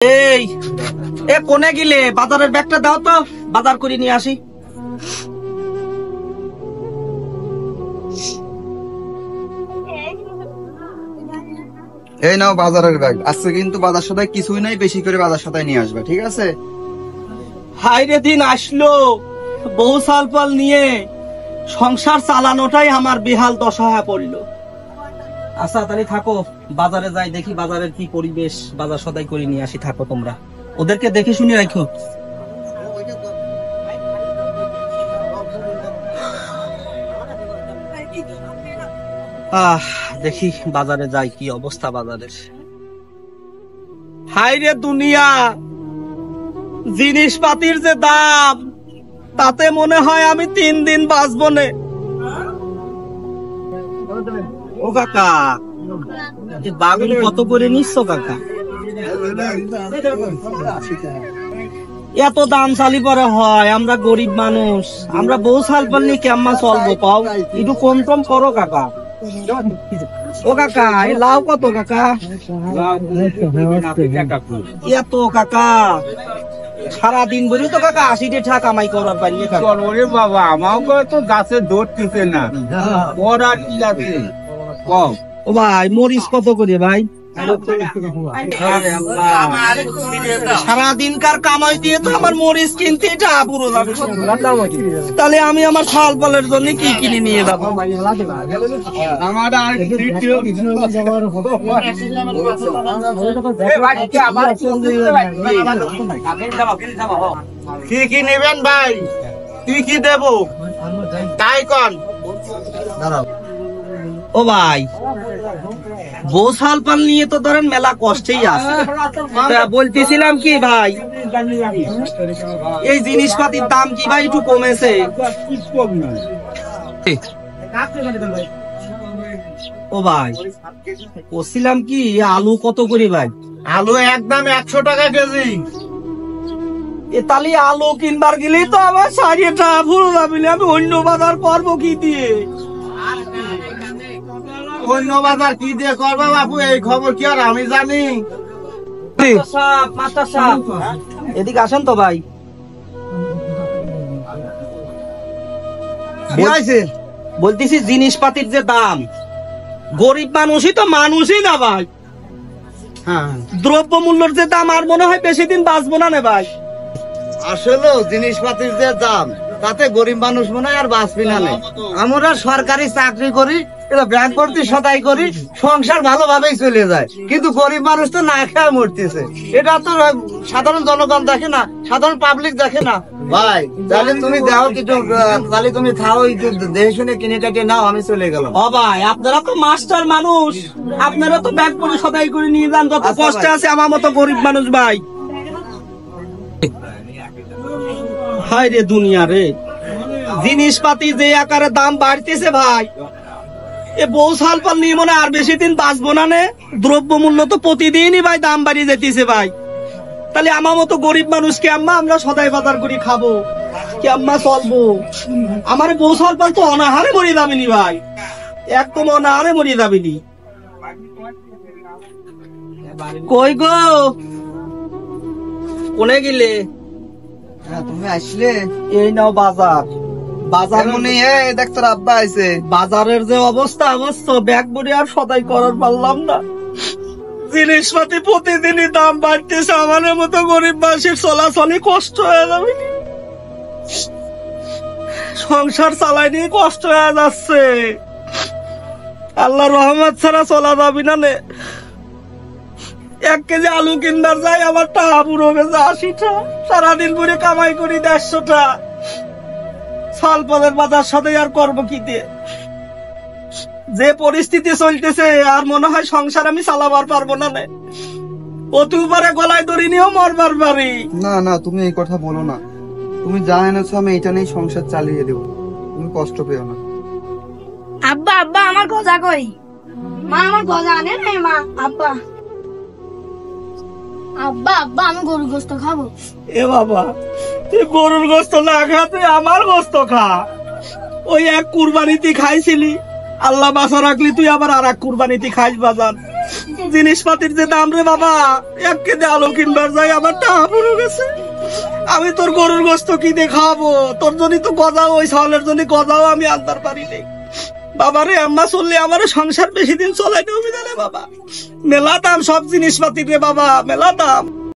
এই এ কোনে গিলে বাজারের ব্যাগটা দাও তো, বাজার করে নিয়ে আসি। এই নাও বাজারের ব্যাগ। আজকে কিন্তু বাজার সদাই কিছুই নাই, বেশি করে বাজার সদাই নিয়ে আসবে, ঠিক আছে? হাইরে দিন আসলো, বহু সাল পাল নিয়ে সংসার চালানোটাই আমার বেহাল দশা হয়ে পড়লো। আচ্ছা তাহলে থাকো, বাজারে যাই দেখি বাজারের কি পরিবেশ, বাজার সদাই করে নিয়ে আসি। থাকো তোমরা, ওদেরকে দেখে শুনে রাখো। দেখি বাজারে যাই, কি অবস্থা বাজারের। হাইরে দুনিয়া, জিনিসপাতির যে দাম, তাতে মনে হয় আমি 3 দিন বাঁচবো না। ও কাকা, বাগুন কত করে নিচ্ছ কাকা? এত দাম চালি পরে হয়? আমরা গরিব মানুষ, আমরা বউ সাল পারলি কেমন চলবো পাও? একটু কম টম করো কাকা। ও কাকা, এই লাউ কত কাকা? এত কাকা, সারাদিন বলি তো কাকা 80 টাকা কামাই করার পারিয়ে বাবা, আমাকে তো গাছে ধরতেছে না। ও ভাই, মরিচ কত করে ভাই? সারাদিনকার কামাই দিয়ে তো আমার মরিচ কিনতে এটা পুরো যাবে। তাহলে আমি আমার ছাল পালের জন্য কি কিনে নিয়ে যাবো? কি কি নেবেন ভাই? কি কি দেবো তাই কন। ও ভাই, বউ সাল পাল নিয়ে তো ধরেন মেলা কষ্টেই আছে। বলতেছিলাম কি ভাই, এই জিনিসপাতির দাম কি ভাই একটু কমেছে? ও ভাই, বলছিলাম কি আলু কত করে ভাই? আলু একদম 100 টাকা কেজি। তাহলে আলু কিনবার গেলেই তো আমার 60 টাকা পুরো যাবে। আমি অন্য বাজার করবো কি দিয়ে? অন্য বাজার কি দিয়ে করবা বাপু? এই খবর কি আর আমি জানি? এদিকে আসেন তো ভাই। বলতেছি জিনিসপাতির যে দাম, গরিব মানুষই তো মানুষই না ভাই। দ্রব্য মূল্যের যে দাম, আর মনে হয় বেশি দিন বাঁচবো না নে ভাই। আসলে জিনিসপাতির যে দাম, তাতে গরিব মানুষ মনে হয় আর বাঁচবি না। আমরা সরকারি চাকরি করি, এটা ব্যাংক ভর্তি সদাই করি, সংসার ভালোভাবেই চলে যায়, কিন্তু গরিব মানুষ তো না খেয়ে মরতেছে। এটা তো সাধারণ জনগণ দেখে না, সাধারণ পাবলিক দেখে না। ভাই তাহলে তুমি দাও কিছু, তাহলে তুমি খাও, দেখে শুনে কিনে কাটিয়ে নাও, আমি চলে গেলাম। ও ভাই, আপনারা তো মাস্টার মানুষ, আপনারা তো ব্যাংক করে সদাই করে নিয়ে যান, যত কষ্ট আছে আমার মতো গরিব মানুষ ভাই। হায় রে দুনিয়া রে, জিনিসপাতি যে আকারে দাম বাড়তেছে ভাই, এ বউ সাল পাল নিয়ে মনে আর বেশি দিন বাঁচবো না নে। দ্রব্য মূল্য তো প্রতিদিনই ভাই দাম বাড়িয়ে যেতেছে ভাই। তাহলে আমার মতো গরিব মানুষ কেমন আমরা সদাই বাজার করে খাবো, কেমন চলবো? আমার বউ সাল পাল তো অনাহারে মরে যাবেনি ভাই, একদম অনাহারে মরে যাবেনি। কই গো, কোনে গেলে? তুমি আসলে? এই নাও বাজার। বাজার মনে দেখ তোর আব্বা আছে। বাজারের যে অবস্থা, ব্যাগ ভরে আর সদাই করার পারলাম না। জিনিসপাতি প্রতিদিনই দাম বাড়তেছে, আমাদের মতো গরিব মানুষের চলাচলে কষ্ট হয়ে যাবে। সংসার চালাই নিয়ে কষ্ট হয়ে যাচ্ছে। আল্লাহ রহমত ছাড়া চলা যাবি না নে। 1 কেজি আলু কিনবার যাই আমার টাকা পুরো গেছে 80 টাকা। সারাদিন ভরে কামাই করি 150 টাকা। সাল পালের বাজার সাথে আর করবো কি দিয়ে? যে পরিস্থিতি চলতেছে, আর মনে হয় সংসার আমি চালাবার পারবো না। অতিবারে গলায় দড়ি নিয়েও মরবার পারি না। না, তুমি এই কথা বলো না। তুমি যা এনেছো আমি এটা নিয়ে সংসার চালিয়ে দেবো, তুমি কষ্ট পেও না। আব্বা আব্বা, আমার গজা কই? মা, আমার গজা আনে নাই মা। আব্বা আব্বা আব্বা, আমি গরুর গোস্ত খাবো। এ বাবা, তুই গরুর গোস্ত না খা, তুই আমার গোস্ত খা। ওই এক কুরবানিতে খাইছিলি, আল্লাহ বাঁচা রাখলি, তুই আবার আর এক কুরবানিতে খাইস বাজার। জিনিসপাতির যে দাম রে বাবা, 1 কেজি আলু কিনবার যাই আমার টাকা পুরো গেছে। আমি তোর গরুর গোস্ত কি দিয়ে খাওয়াবো? তোর জন্য তো গজাও, ওই চাউলের জন্য গজাও আমি আনতে পারি নাই বাবা রে। আম্মা চললে আমার সংসার বেশি দিন চলাই নেবে বাবা। মেলা দাম সব জিনিসপাতির রে বাবা, মেলা দাম।